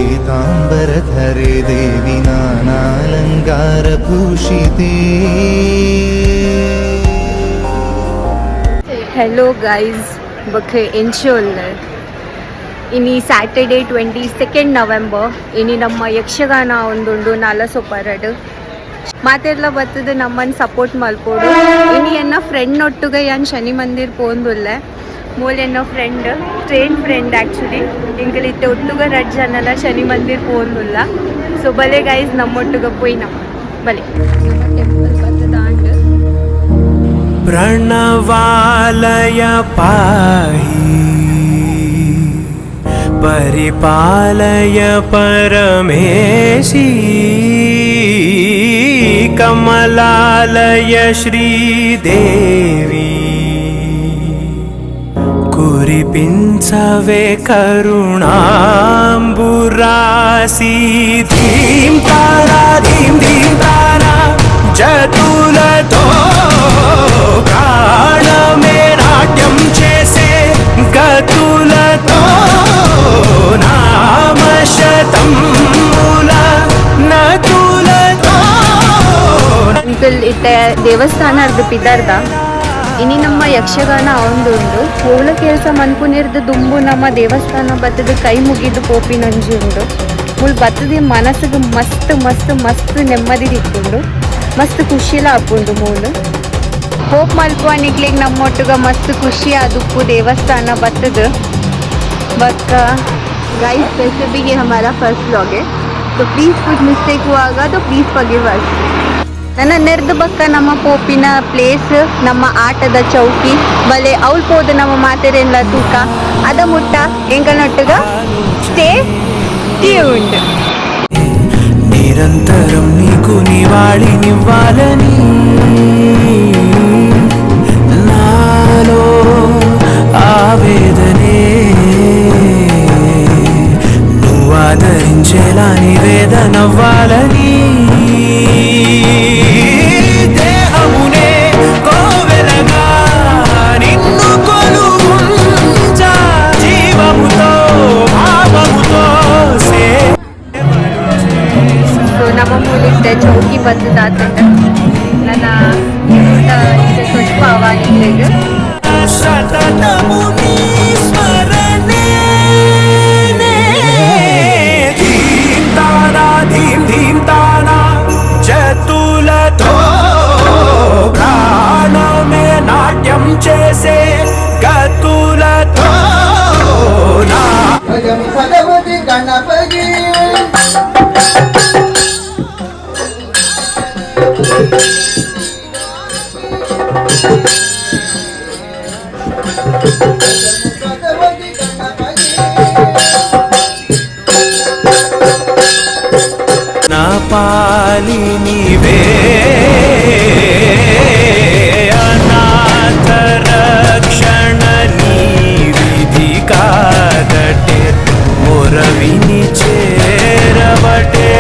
श्वेतांबरधरे देवी नानालंकारभूषिते। Hello guys बखे एंशोल्लर इनी Saturday 22 November इनी नम्म यक्षगान ಒಂದುಂಡು ನಾಲಸೊಪ್ಪರಡು ಮಾತೆರ್ಲ ಬತ್ತದ ನಮ್ಮನ್ನು ಸಪೋರ್ಟ್ ಮಲ್ಪೋಡು ಇನಿ ಎನ್ನ ಫ್ರೆಂಡ್ ಒಟ್ಟುಗೆ ಯಾನ್ ಶನಿ ಮಂದಿರ್ ಪೋಂದುಲ್ಲೆ ಮೂಲ ಎನ್ನೋ ಫ್ರೆಂಡ್ ಟ್ರೈನ್ ಫ್ರೆಂಡ್ ಆ್ಯಕ್ಚುಲಿ ಇಂಕಲಿತ್ತೆ ಒಟ್ಟುಗೆ ರಡ್ ಜನಲ್ಲ ಶನಿ ಮಂದಿರ್ ಪೋಂದುಲ್ಲ ಸೊ ಬಲೆ ಗೈಸ್ ನಮ್ಮೊಟ್ಟುಗೆ ಪೋಯಿನ ಬಲೆ ಟೆಂಪಲ್ ಬತ್ತದ ಆಂಡ್ प्रणवालय पाहि परिपालय परमेशी कमलालय श्रीदेवी कुरिपिंचवे करुणांबुरासी धीं तारा जतुलतो प्राण में नाट्यम चेसे गतुलतो नाम शतं मूल नतुलतो ಅಂಕಲ್ ಇತ್ತೆ ದೇವಸ್ಥಾನ ಅರ್ಧ ಪಿದಾರ್ದ ಇನಿ ನಮ್ಮ ಯಕ್ಷಗಾನ ಅವಂದುಂಡು ಹೋಳ ಕೆಲಸ ಮನ್ಪುನಿರ್ದು ದುಂಬು ನಮ್ಮ ದೇವಸ್ಥಾನ ಬತ್ತದ ಕೈ ಮುಗಿದು ಪೋಪಿ ನಂಜಿ ಉಂಡು ಮುಳ್ ಬತ್ತದ ಮನಸ್ಸಿಗೆ ಮಸ್ತ್ ಮಸ್ತ್ ಮಸ್ತ್ ನೆಮ್ಮದಿ ಇಟ್ಕೊಂಡು ಮಸ್ತ್ ಖುಷಿಲ ಹಾಕೊಂಡು ಮೂಲು ಹೋಪ್ ಮಲ್ಪನಿಗ್ಲಿಗೆ ನಮ್ಮೊಟ್ಟಿಗೆ ಮಸ್ತ್ ಖುಷಿ ಆದುಪ್ಪು ದೇವಸ್ಥಾನ ಬತ್ತದ बट गाइस वैसे भी ये हमारा फर्स्ट व्लॉग है तो प्लीज़ कुछ मिस्टेक हुआ होगा तो प्लीज़ फॉरगिव अस ನನ್ನ ನೆರ್ದ ಬಕ್ಕ ನಮ್ಮ ಪೋಪಿನ ಪ್ಲೇಸ್ ನಮ್ಮ ಆಟದ ಚೌಕಿ ಬಲೆ ಅವ್ಳು ಪೋದು ನಮ್ಮ ಮಾತೆರೆಲ್ಲ ತೂಕ ಅದ ಮುಟ್ಟ ಎಂಕನೊಟ್ಟಗ ಸ್ಟೇ ಟ್ಯೂನ್ಡ್ నిరంతరం నీకు నివాళి నివ్వాలని నాలో ఆవేదనే నువ్వు ఆదరించేలా నివేదనవ్వాలని దేహమునే కోవెలగా నిన్ను కొలువుంచా జీవముతో భావముతో ನಮ್ಮ ಮೂಲಿದ್ದೆ ಚೌಕಿ ಬದ್ದದಾತಂಡ ನನ್ನ ಸ್ವಲ್ಪ ಅವಾಗಿದ್ದಾಗ చతులతో ప్రాణ మే నాట్యం చేసే గతులతో గణపతి గణపతి నా పాలి నీవే అనాథ రక్షణ నీ విధి కాదటే మొరవిని చేరవటే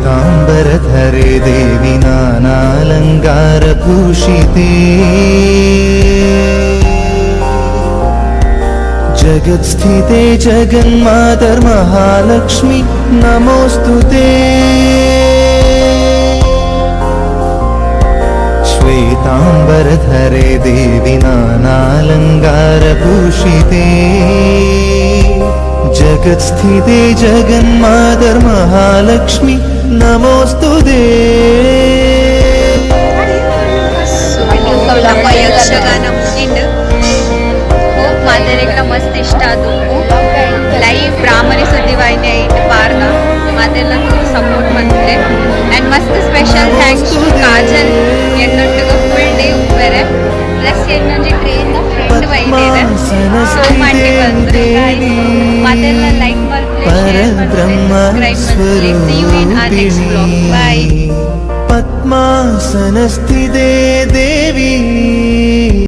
श्वेतांबरधरे देवी नानालंकारभूषिते। जगत्स्थिते जगन्मातर्महालक्ष्मी नमोस्तुते। श्वेतांबरधरे देवी नानालंकारभूषिते। जगत्स्थिते जगन्मातर्महालक्ष्मी नमोस्तुते। ನಮ್ಮ ಯಕ್ಷಗಾನ ಮುಗಿಂಡು ಹೋಪ್ ಮಾತೆರೆಗ್ಲ ಮಸ್ತ್ ಇಷ್ಟ ಆದು ಲೈವ್ ಬ್ರಾಹ್ಮಣಿ ಸುದ್ದಿವಾಹಿನಿ ಐಟ್ ಪಾರ್ನ ಮಾತೆಲ್ಲ ಸಪೋರ್ಟ್ ಮಾಡ್ತಿದೆ ಆ್ಯಂಡ್ ಮಸ್ತ್ ಸ್ಪೆಷಲ್ ಥ್ಯಾಂಕ್ಸ್ ಟು ಕಾಜಲ್ ಎನ್ನೊಟ್ಟಿಗೆ ಫುಲ್ ಡೇ ಬೇರೆ ಪ್ಲಸ್ ಏನಂದ್ರೆ ಟ್ರೈನ್ ಫ್ರೆಂಡ್ ವೈದಿದೆ ಸೊ ಮಾಡಿ ಬಂದ್ರೆ ಮಾತೆಲ್ಲ ಲೈಕ್ ಮಾಡ್ತಾರೆ ಶೇರ್ ಮಾಡ್ತಾರೆ ಸಬ್ಸ್ಕ್ರೈಬ್ ಮಾಡ್ತಾರೆ see you in our next vlog bye पद्मासनस्थिते देवी।